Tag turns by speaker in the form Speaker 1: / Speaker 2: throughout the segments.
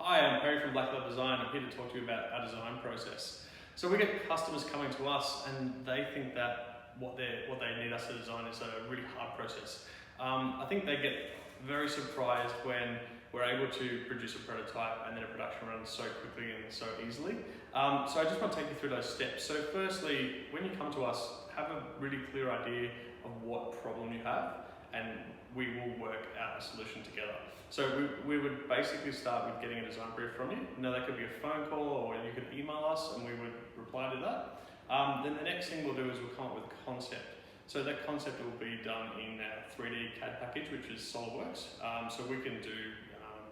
Speaker 1: Hi, I'm Perry from Black Love Design. I'm here to talk to you about our design process. So we get customers coming to us and they think that what they need us to design is a really hard process. I think they get very surprised when we're able to produce a prototype and then a production run so quickly and so easily. So I just want to take you through those steps. So firstly, when you come to us, have a really clear idea of what problem you have, and we will work out a solution together. So we would basically start with getting a design brief from you. Now that could be a phone call, or you could email us and we would reply to that. Then the next thing we'll do is we'll come up with a concept. So that concept will be done in our 3D CAD package, which is SolidWorks. So we can do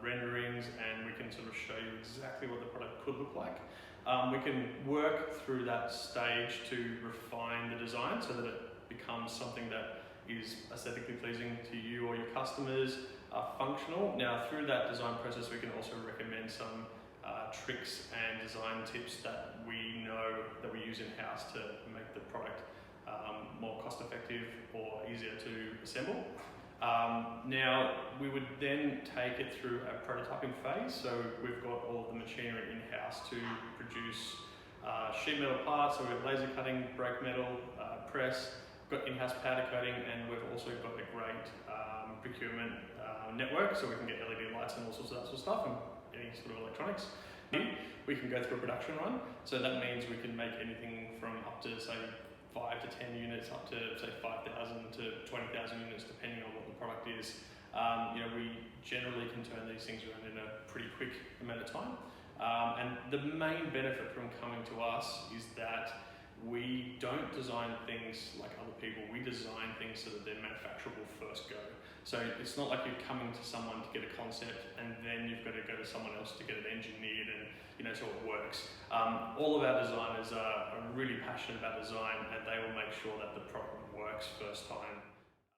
Speaker 1: renderings and we can sort of show you exactly what the product could look like. We can work through that stage to refine the design so that it becomes something that is aesthetically pleasing to you or your customers, functional. Now through that design process we can also recommend some tricks and design tips that we know that we use in-house to make the product more cost effective or easier to assemble. Now we would then take it through a prototyping phase, so we've got all of the machinery in-house to produce sheet metal parts, so we have laser cutting, brake metal, press, we've got in-house powder coating, and we've also got a great procurement network, so we can get LED lights and all sorts of that sort of stuff and any sort of electronics. We can go through a production run, so that means we can make anything from up to say 5 to 10 units up to say 5,000 to 20,000 units depending on what the product is. We generally can turn these things around in a pretty quick amount of time. And the main benefit from coming to us is that we don't design things like other people. We design things so that they're manufacturable first go. So it's not like you're coming to someone to get a concept and then you've got to go to someone else to get it engineered and so it works. All of our designers are really passionate about design and they will make sure that the product works first time.